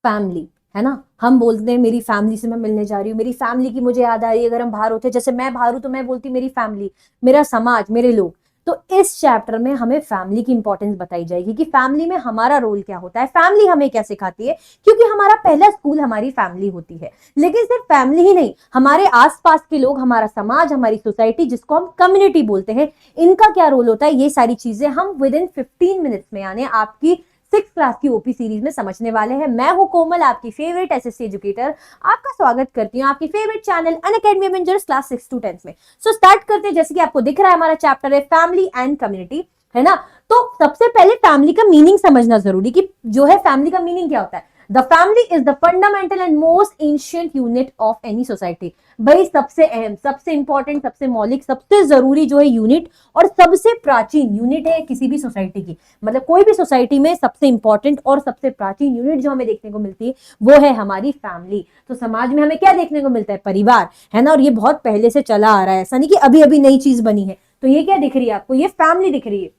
Family, है ना। हम बोलते हैं मेरी फैमिली से मैं मिलने जा रही हूँ, मेरी फैमिली की मुझे याद आ रही है। अगर हम बाहर होते हैं, जैसे मैं बाहर हूं तो मैं बोलती मेरी फैमिली, मेरा समाज, मेरे लोग। तो इस चैप्टर में हमें फैमिली की इंपॉर्टेंस बताई जाएगी कि फैमिली में हमारा रोल क्या होता है, फैमिली हमें क्या सिखाती है, क्योंकि हमारा पहला स्कूल हमारी फैमिली होती है। लेकिन सिर्फ फैमिली ही नहीं, हमारे आसपास के लोग, हमारा समाज, हमारी सोसाइटी, जिसको हम कम्युनिटी बोलते हैं, इनका क्या रोल होता है, ये सारी चीजें हम विद इन 15 मिनट्स में, यानी आपकी 6th क्लास की ओपी सीरीज में समझने वाले हैं। मैं हूं कोमल, आपकी फेवरेट एसएससी एजुकेटर। आपका स्वागत करती हूं आपकी favourite channel Unacademy Avengers class 6 to 10 में। सो स्टार्ट करते हैं। जैसे कि आपको दिख रहा है, हमारा चैप्टर है फैमिली एंड कम्युनिटी, है ना। तो सबसे पहले फैमिली का मीनिंग समझना जरूरी, कि जो है फैमिली का मीनिंग क्या होता है। The family is the fundamental and most ancient unit of any society. भाई सबसे अहम, सबसे इंपॉर्टेंट, सबसे मौलिक, सबसे जरूरी जो है यूनिट, और सबसे प्राचीन यूनिट है किसी भी सोसाइटी की। मतलब कोई भी सोसाइटी में सबसे इंपॉर्टेंट और सबसे प्राचीन यूनिट जो हमें देखने को मिलती है, वो है हमारी फैमिली। तो समाज में हमें क्या देखने को मिलता है, परिवार, है ना। और ये बहुत पहले से चला आ रहा है, ऐसा नहीं कि अभी अभी नई चीज बनी है। तो ये क्या दिख रही है आपको, ये फैमिली दिख रही है।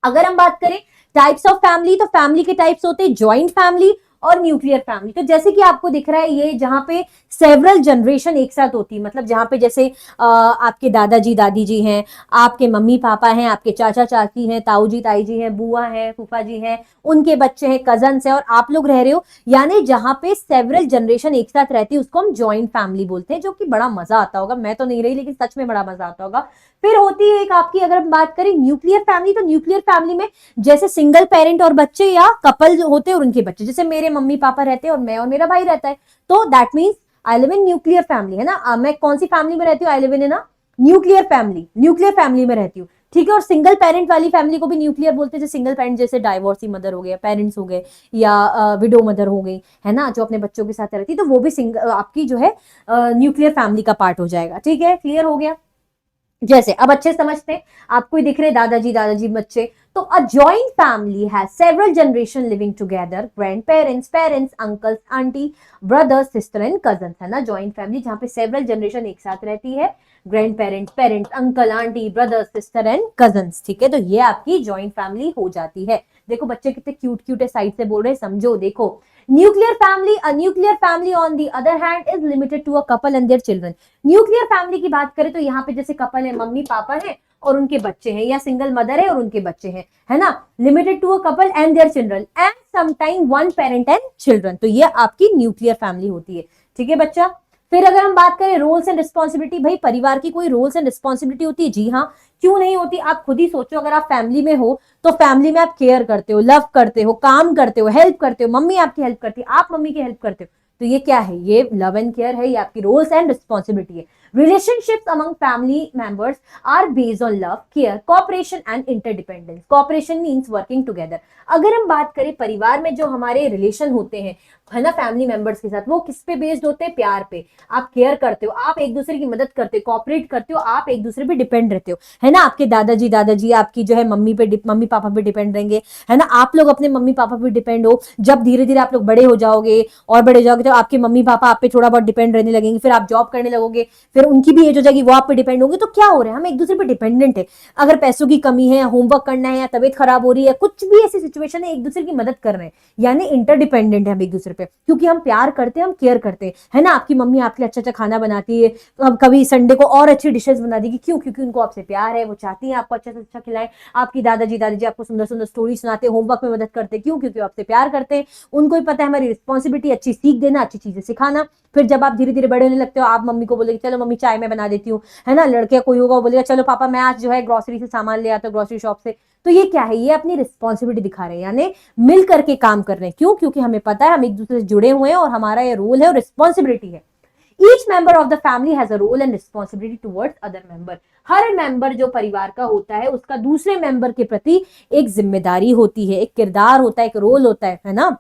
अगर हम बात करें टाइप्स ऑफ फैमिली, तो फैमिली के टाइप्स होते हैं ज्वाइंट फैमिली और न्यूक्लियर फैमिली। तो जैसे कि आपको दिख रहा है, ये जहां पे सेवरल जनरेशन एक साथ होती है, मतलब जहां पे जैसे आपके दादाजी दादी जी हैं, आपके मम्मी पापा हैं, आपके चाचा चाची हैं, ताऊ जी ताई जी हैं, बुआ हैं, फूफा जी हैं, उनके बच्चे हैं, कजन्स हैं, और आप लोग रह रहे हो। यानी जहां पे सेवरल जनरेशन एक साथ रहती है, उसको हम ज्वाइंट फैमिली बोलते हैं, जो कि बड़ा मजा आता होगा। मैं तो नहीं रही, लेकिन सच में बड़ा मजा आता होगा। फिर होती है एक आपकी, अगर हम बात करें न्यूक्लियर फैमिली, तो न्यूक्लियर फैमिली में जैसे सिंगल पेरेंट और बच्चे, या कपल होते हैं और उनके बच्चे, जैसे मेरे मम्मी पापा रहते हैं और मैं और मेरा भाई रहता है, तो that means I live in nuclear family, है ना। मैं कौन सी फैमिली में रहती हूँ, आई लिव इन ना न्यूक्लियर फैमिली, न्यूक्लियर फैमिली में रहती हूँ, ठीक है। और सिंगल पेरेंट वाली फैमिली को भी न्यूक्लियर बोलते हैं। जैसे सिंगल पेरेंट, जैसे डाइवोर्सी मदर हो गए, पेरेंट्स हो गए, या विडो मदर हो गई, है ना, जो अपने बच्चों के साथ रहती है, तो वो भी सिंगल आपकी जो है न्यूक्लियर फैमिली का पार्ट हो जाएगा। ठीक है, क्लियर हो गया। जैसे अब अच्छे समझते हैं, आपको ही दिख रहे दादाजी दादाजी बच्चे। तो a joint family has several generation living together, grandparents, parents, uncles, aunty, brothers, sister and cousin, है ना। जॉइंट फैमिली जहां पे सेवरल जनरेशन एक साथ रहती है, grand parents, parents, uncle, aunty, brothers, sister and cousins, ठीक है। तो ये आपकी जॉइंट फैमिली हो जाती है। देखो बच्चे कितने क्यूट क्यूट है, साइड से बोल रहे हैं, समझो। देखो nuclear family, a nuclear family on the other hand is limited to a couple and their children. Nuclear family की बात करें तो यहाँ पे जैसे कपल है, मम्मी पापा है और उनके बच्चे हैं, या सिंगल मदर है और उनके बच्चे हैं, है ना। Limited to a couple and their children and sometime one parent and children. तो ये आपकी न्यूक्लियर फैमिली होती है, ठीक है बच्चा। फिर अगर हम बात करें रोल्स एंड रिस्पॉन्सिबिलिटी, भाई परिवार की कोई रोल्स एंड रिस्पॉन्सिबिलिटी होती है? जी हाँ, क्यों नहीं होती। आप खुद ही सोचो, अगर आप फैमिली में हो तो फैमिली में आप केयर करते हो, लव करते हो, काम करते हो, हेल्प करते हो, मम्मी आपकी हेल्प करती है, आप मम्मी की हेल्प करते हो। तो ये क्या है, ये लव एंड केयर है, ये आपकी रोल्स एंड रिस्पॉन्सिबिलिटी है। Relationships among family members are based on love, care, cooperation and interdependence. Cooperation means working together. अगर हम बात करें परिवार में जो हमारे रिलेशन होते हैं, है ना, फैमिली मेंबर्स के साथ, वो किस पे बेस्ड होते हैं? प्यार पे। आप केयर करते हो, आप एक दूसरे की मदद करते हो, कोऑपरेट करते हो, आप एक दूसरे पे डिपेंड रहते हो, है ना। आपके दादाजी दादाजी आपकी जो है मम्मी पापा पे डिपेंड रहेंगे, है ना। आप लोग अपने मम्मी पापा पे डिपेंड हो। जब धीरे धीरे आप लोग बड़े हो जाओगे और बड़े हो जाओगे, तो आपके मम्मी पापा आप पे थोड़ा बहुत डिपेंड रहने लगेंगे। फिर आप जॉब करने लगोगे, फिर उनकी भी एज हो जाएगी, वो आप पे डिपेंड होंगे। तो क्या हो रहा है, हम एक दूसरे पे डिपेंडेंट है। अगर पैसों की कमी है, होमवर्क करना है, या तबीयत खराब हो रही है, कुछ भी ऐसी सिचुएशन है, एक दूसरे की मदद कर रहे हैं, यानी इंटरडिपेंडेंट है हम एक दूसरे पे, क्योंकि हम प्यार करते हैं, हम केयर करते हैं, है ना। आपकी मम्मी आपके लिए अच्छा अच्छा खाना बनाती है, तो कभी संडे को और अच्छी डिशेस बना देगी, क्यों? क्योंकि उनको आपसे प्यार है, वो चाहती हैं आपको अच्छा से अच्छा खिलाएं। आपकी दादाजी दादाजी आपको सुंदर सुंदर स्टोरी सुनाते हैं, होमवर्क में मदद करते हैं, क्यों? क्योंकि आपसे प्यार करते हैं। उनको भी पता है हमारी रिस्पॉन्सिबिलिटी अच्छी सीख देना, अच्छी चीजें सिखाना। फिर जब आप धीरे धीरे बड़े होने लगते हो, आप मम्मी को बोलेगे चलो मम्मी चाय मैं बना देती हूँ, है ना। लड़के कोई होगा वो बोलेगा चलो पापा मैं आज जो है ग्रोसरी से सामान ले आता हूँ, ग्रोसरी शॉप से। तो ये क्या है, ये अपनी रिस्पॉन्सिबिलिटी दिखा रहे हैं, यानी मिल करके काम कर रहे हैं। क्यों? क्योंकि हमें पता है हम एक दूसरे से जुड़े हुए हैं और हमारा ये रोल है और रिस्पॉन्सिबिलिटी है। Each member of the family has a role and responsibility towards other member. हर मेंबर जो परिवार का होता है, उसका दूसरे मेंबर के प्रति एक जिम्मेदारी होती है, एक किरदार होता है, एक रोल होता है ना।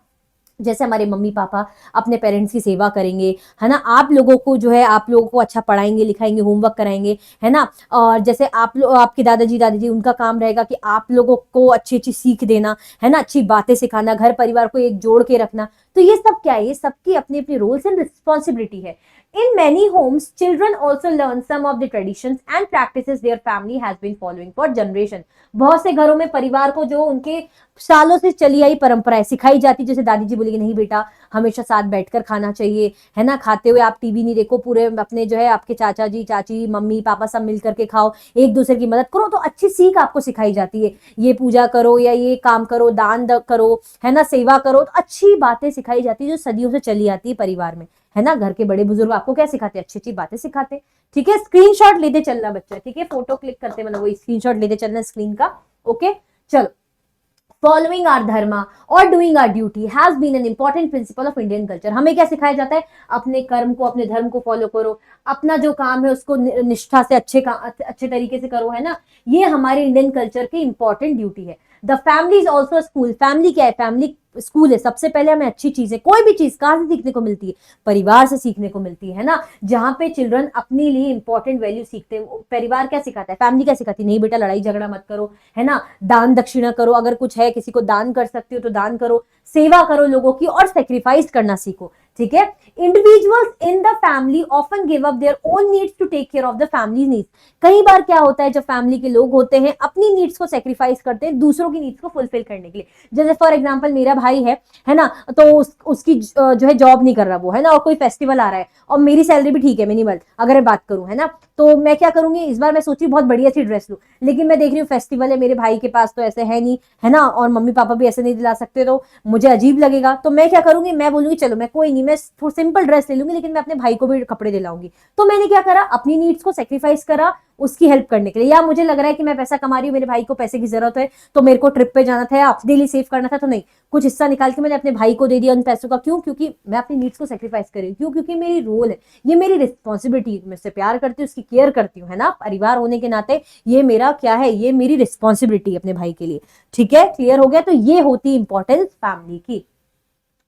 जैसे हमारे मम्मी पापा अपने पेरेंट्स की सेवा करेंगे, है ना। आप लोगों को जो है, आप लोगों को अच्छा पढ़ाएंगे लिखाएंगे, होमवर्क कराएंगे, है ना। और जैसे आप लोग, आपके दादाजी दादाजी, उनका काम रहेगा कि आप लोगों को अच्छी अच्छी सीख देना, है ना, अच्छी बातें सिखाना, घर परिवार को एक जोड़ के रखना। तो ये सब क्या है, ये सबकी अपनी अपनी रोल्स एंड रिस्पॉन्सिबिलिटी है। In many homes, children also learn some of the traditions and practices their family has been following for generation. बहुत से घरों में परिवार को जो उनके सालों से चली आई परंपराएं सिखाई जाती, जैसे दादी जी बोलेगी नहीं बेटा हमेशा साथ बैठकर खाना चाहिए, है ना, खाते हुए आप टीवी नहीं देखो, पूरे अपने जो है आपके चाचा जी चाची मम्मी पापा सब मिल करके खाओ, एक दूसरे की मदद करो, तो अच्छी सीख आपको सिखाई जाती है, ये पूजा करो या ये काम करो, दान करो, है ना, सेवा करो, तो अच्छी बातें सिखाई जाती है जो सदियों से चली आती है परिवार में, है ना। घर के बड़े बुजुर्ग आपको क्या सिखाते हैं, अच्छी अच्छी बातें सिखाते, ठीक है। स्क्रीनशॉट लेते चलना बच्चा, ठीक है, फोटो क्लिक करते मतलब वही स्क्रीनशॉट लेते चलना स्क्रीन का, ओके। चलो, फॉलोइंग आर धर्मा और doing our duty has been an important principle of Indian culture. हमें क्या सिखाया जाता है, अपने कर्म को अपने धर्म को फॉलो करो, अपना जो काम है उसको निष्ठा से अच्छे तरीके से करो, है ना, ये हमारे इंडियन कल्चर की इंपॉर्टेंट ड्यूटी है। The family is also school. Family क्या है, फैमिली स्कूल है। सबसे पहले हमें अच्छी चीजें, कोई भी चीज कहां से सीखने को मिलती है, परिवार से सीखने को मिलती है ना, जहां पे चिल्ड्रन अपने लिए इंपॉर्टेंट वैल्यू सीखते हैं। परिवार क्या सिखाता है, फैमिली क्या सिखाती है, नहीं बेटा लड़ाई झगड़ा मत करो, है ना, दान दक्षिणा करो, अगर कुछ है किसी को दान कर सकते हो तो दान करो, सेवा करो लोगों की, और सेक्रीफाइस करना सीखो, ठीक है। Individuals in the family often give up their own needs to take care of the family needs. कई बार क्या होता है, जब फैमिली के लोग होते हैं अपनी नीड्स को सेक्रीफाइस करते हैं दूसरों की नीड्स को फुलफिल करने के लिए। जैसे फॉर एग्जांपल मेरा भाई है ना, तो उसकी जो है जॉब नहीं कर रहा वो, है ना, और कोई फेस्टिवल आ रहा है और मेरी सैलरी भी ठीक है मिनिमल अगर मैं बात करूं, है ना, तो मैं क्या करूंगी, इस बार मैं सोची बहुत बढ़िया सी ड्रेस लूं, लेकिन मैं देख रही हूँ फेस्टिवल है, मेरे भाई के पास तो ऐसे है नहीं, है ना, और मम्मी पापा भी ऐसे नहीं दिला सकते, तो मुझे अजीब लगेगा, तो मैं क्या करूंगी, मैं बोलूंगी चलो मैं कोई नहीं, मैं सिंपल ड्रेस ले लूंगी, लेकिन मैं अपने भाई को भी कपड़े दिलाऊंगी। तो मैंने क्या करा, अपनी नीड्स को सेक्रीफाइस करा उसकी हेल्प करने के लिए। या मुझे लग रहा है कि मैं पैसा कमा रही हूँ, मेरे भाई को पैसे की जरूरत है, तो मेरे को ट्रिप पे जाना था या अपने लिए सेव करना था, तो नहीं, कुछ हिस्सा निकाल के मैंने अपने भाई को दे दिया उन पैसों का। क्यों, क्योंकि मैं अपनी नीड्स को सेक्रीफाइस कर रही हूँ। क्यों, क्योंकि मेरी रोल है, ये मेरी रिस्पॉन्सिबिलिटी, मैं उससे प्यार करती हूँ, उसकी केयर करती हूँ, है ना, परिवार होने के नाते ये मेरा क्या है, ये मेरी रिस्पॉन्सिबिलिटी है अपने भाई के लिए, ठीक है, क्लियर हो गया। तो ये होती है इंपॉर्टेंस फैमिली की।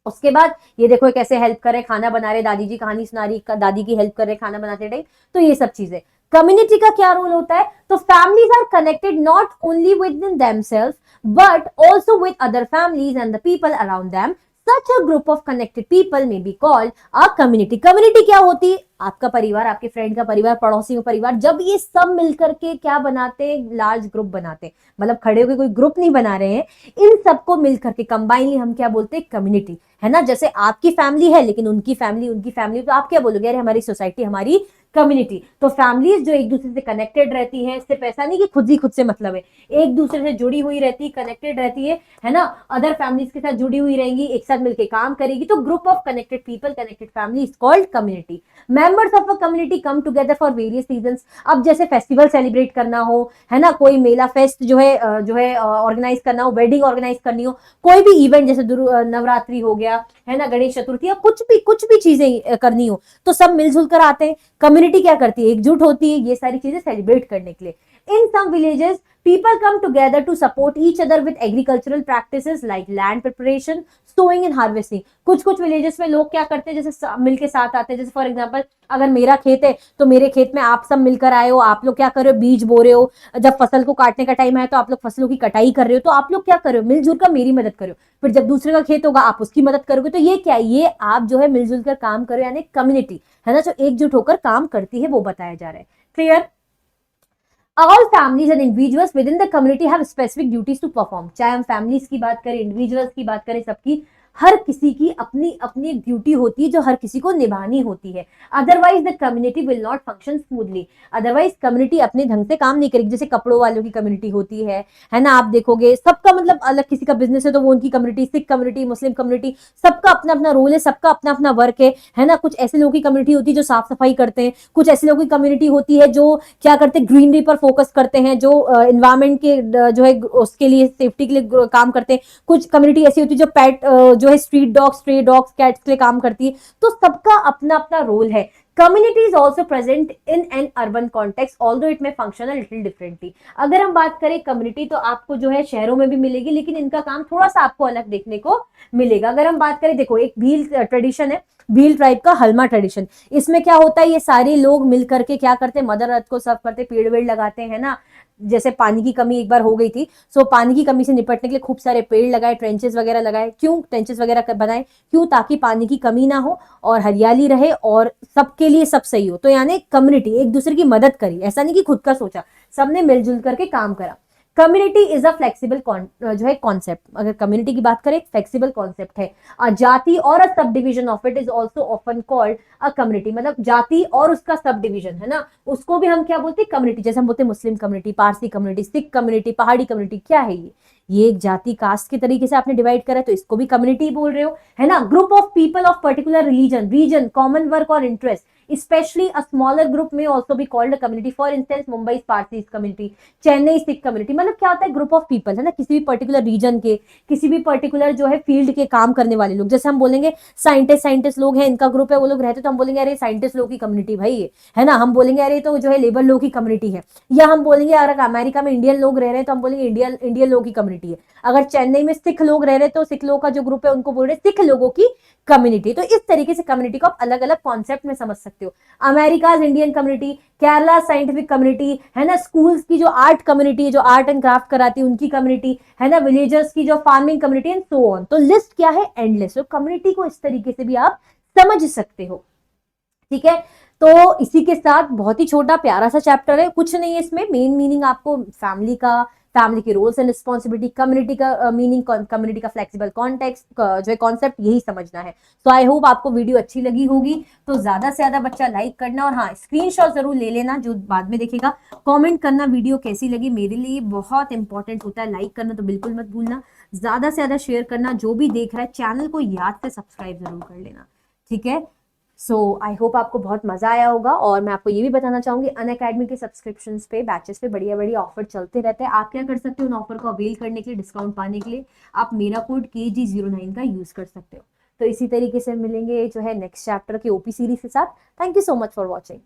उसके बाद ये देखो कैसे हेल्प कर रहे, खाना बना रहे, दादी जी कहानी सुना रही, दादी की हेल्प कर रहे खाना बनाते टाइम, तो ये सब चीजें। कम्युनिटी का क्या रोल होता है, तो families are connected not only within themselves but also with other families and the people around them. Such a group of connected people may be called a community. Community क्या होती है, आपका परिवार, आपके friend का परिवार, पड़ोसी का परिवार, जब ये सब मिलकर के क्या बनाते हैं, लार्ज ग्रुप बनाते हैं, मतलब खड़े होकर कोई ग्रुप नहीं बना रहे हैं, इन सबको मिलकर के कंबाइनली हम क्या बोलते हैं, कम्युनिटी, है ना। जैसे आपकी फैमिली है लेकिन उनकी फैमिली, तो आप क्या बोलोगे, अरे हमारी सोसाइटी, हमारी कम्युनिटी। तो फैमिलीज जो एक दूसरे से कनेक्टेड रहती हैं, सिर्फ ऐसा नहीं कि खुद से मतलब है, एक दूसरे से जुड़ी हुई रहती है, कनेक्टेड रहती है ना, अदर फैमिलीज के साथ जुड़ी हुई रहेंगी, एक साथ मिलकर काम करेगी, तो group of connected people, connected family is called community. Members of a community come together for various reasons. अब जैसे फेस्टिवल सेलिब्रेट करना हो, है ना, कोई मेला फेस्ट जो है ऑर्गेनाइज करना हो, वेडिंग ऑर्गेनाइज करनी हो, कोई भी इवेंट जैसे नवरात्रि हो गया, है ना, गणेश चतुर्थी, या कुछ भी चीजें करनी हो, तो सब मिलजुल कर आते हैं। कम्युनिटी क्या करती है, एकजुट होती है ये सारी चीजें सेलिब्रेट करने के लिए। In some villages people come together to support each other with agricultural practices like land preparation, sowing and harvesting. कुछ विलेजेस में लोग क्या करते हैं, जैसे मिलके साथ आते हैं, जैसे फॉर एग्जांपल अगर मेरा खेत है तो मेरे खेत में आप सब मिलकर आए हो, आप लोग क्या कर रहे हो, बीज बो रहे हो, जब फसल को काटने का टाइम है तो आप लोग फसलों की कटाई कर रहे हो, तो आप लोग क्या कर रहे हो, मिलजुल कर मेरी मदद करो, फिर जब दूसरे का खेत होगा आप उसकी मदद करोगे, तो ये क्या है, ये आप जो है मिलजुल कर काम करो, यानी कम्युनिटी, है ना, जो एकजुट होकर काम करती है, वो बताया जा रहा है। Clear. All families and individuals within the community have specific duties to perform. चाहे हम families की बात करें, individuals की बात करें, सबकी हर किसी की अपनी अपनी एक ड्यूटी होती है जो हर किसी को निभानी होती है। Otherwise the community will not function smoothly. Otherwise community अपने ढंग से काम नहीं करेगी। जैसे कपड़ों वालों की कम्युनिटी होती है ना, आप देखोगे सबका मतलब अलग, किसी का बिजनेस है तो वो उनकी community, Sikh community, Muslim community, सबका अपना अपना रोल है, सबका अपना अपना वर्क है ना। कुछ ऐसे लोगों की कम्युनिटी होती है जो साफ सफाई करते हैं, कुछ ऐसे लोगों की कम्युनिटी होती है जो क्या करते हैं, ग्रीनरी पर फोकस करते हैं, जो एनवायरमेंट के जो है उसके लिए सेफ्टी के लिए काम करते हैं। कुछ कम्युनिटी ऐसी होती है जो पेट जो है street dogs, stray dogs, cats के लिए काम करती है। तो सबका अपना अपना रोल है। Community is also present in an urban context, although it may function a little differently. अगर हम बात करें कम्युनिटी तो आपको जो है शहरों में भी मिलेगी, लेकिन इनका काम थोड़ा सा आपको अलग देखने को मिलेगा। अगर हम बात करें, देखो एक भील ट्रेडिशन है, भील ट्राइब का हलमा ट्रेडिशन। इसमें क्या होता है, ये सारे लोग मिल करके क्या करते हैं, मदर अर्थ को सर्व करते, पेड़ वेड़ लगाते हैं ना, जैसे पानी की कमी एक बार हो गई थी, सो पानी की कमी से निपटने के लिए खूब सारे पेड़ लगाए, ट्रेंचेस वगैरह लगाए। क्यों ट्रेंचेस वगैरह बनाए? क्यों? ताकि पानी की कमी ना हो और हरियाली रहे और सबके लिए सब सही हो। तो यानी कम्युनिटी एक दूसरे की मदद करी, ऐसा नहीं कि खुद का सोचा, सबने मिलजुल करके काम करा। कम्युनिटी इज अ फ्लेक्सिबल जो है कॉन्सेप्ट। अगर कम्युनिटी की बात करें, फ्लेक्सिबल कॉन्सेप्ट है। जाति और a sub division of it is also often called a community. मतलब जाति और उसका सब डिविजन है ना, उसको भी हम क्या बोलते हैं? कम्युनिटी। जैसे हम बोलते हैं Muslim community, Parsi community, Sikh community, पहाड़ी कम्युनिटी। क्या है ये एक जाति कास्ट के तरीके से आपने डिवाइड करा है, तो इसको भी कम्युनिटी बोल रहे हो, है ना। Group of people of particular religion, region, common work और interest, especially a smaller group may also be called a community. For instance, Mumbai Parsis community, Chennai Sikh community. मतलब क्या होता है? ग्रुप ऑफ पीपल, है ना, किसी भी पर्टिकुलर रीजन के, किसी भी पर्टिकुलर जो है फील्ड के काम करने वाले लोग। जैसे हम बोलेंगे साइंटिस्ट लोग हैं, इनका ग्रुप है, वो लोग रहते, तो हम बोलेंगे अरे साइंटिस्ट लोग की कम्युनिटी भाई है ना। हम बोलेंगे अरे तो जो है लेबर लोग की कम्युनिटी है। या हम बोलेंगे अगर अमेरिका में इंडियन लोग रह रहे हैं तो हम बोलेंगे इंडियन लोग की कम्युनिटी है। अगर चेन्नई में सिख लोग रह रहे हैं तो सिख लोग का जो ग्रुप है उनको बोल रहे सिख लोगों की कम्युनिटी। तो इस तरीके से कम्युनिटी को आप अलग अलग कॉन्सेप्ट में समझ सकते हो। America Indian community, Kerala scientific community, है ना, स्कूल्स की जो आर्ट कम्युनिटी है, जो आर्ट एंड क्राफ्ट कराती है उनकी कम्युनिटी, है ना, विलेजर्स की जो farming community and so on. तो लिस्ट क्या है? एंडलेस। तो कम्युनिटी को इस तरीके से भी आप समझ सकते हो। ठीक है, तो इसी के साथ बहुत ही छोटा प्यारा सा चैप्टर है, कुछ नहीं है इसमें। मेन मीनिंग आपको फैमिली का, फैमिली के रोल्स एंड रिस्पॉन्सिबिलिटी, कम्युनिटी का मीनिंग, कम्युनिटी का फ्लेक्सिबल कॉन्टेक्स्ट जो है कॉन्सेप्ट, यही समझना है। तो आई होप आपको वीडियो अच्छी लगी होगी। तो ज्यादा से ज्यादा बच्चा लाइक करना और हाँ स्क्रीनशॉट जरूर ले लेना जो बाद में देखेगा। कमेंट करना वीडियो कैसी लगी, मेरे लिए बहुत इंपॉर्टेंट होता है। लाइक करना तो बिल्कुल मत भूलना, ज्यादा से ज्यादा शेयर करना। जो भी देख रहा है चैनल को याद से सब्सक्राइब जरूर कर लेना। ठीक है, सो आई होप आपको बहुत मजा आया होगा। और मैं आपको ये भी बताना चाहूंगी, अनअकैडमी के सब्सक्रिप्शंस पे, बैचेस पे बढ़िया बढ़िया ऑफर चलते रहते हैं। आप क्या कर सकते हो उन ऑफर को अवेल करने के लिए, डिस्काउंट पाने के लिए? आप मेरा कोड KG09 का यूज कर सकते हो। तो इसी तरीके से मिलेंगे जो है नेक्स्ट चैप्टर के OP सीरीज के साथ। Thank you so much for watching.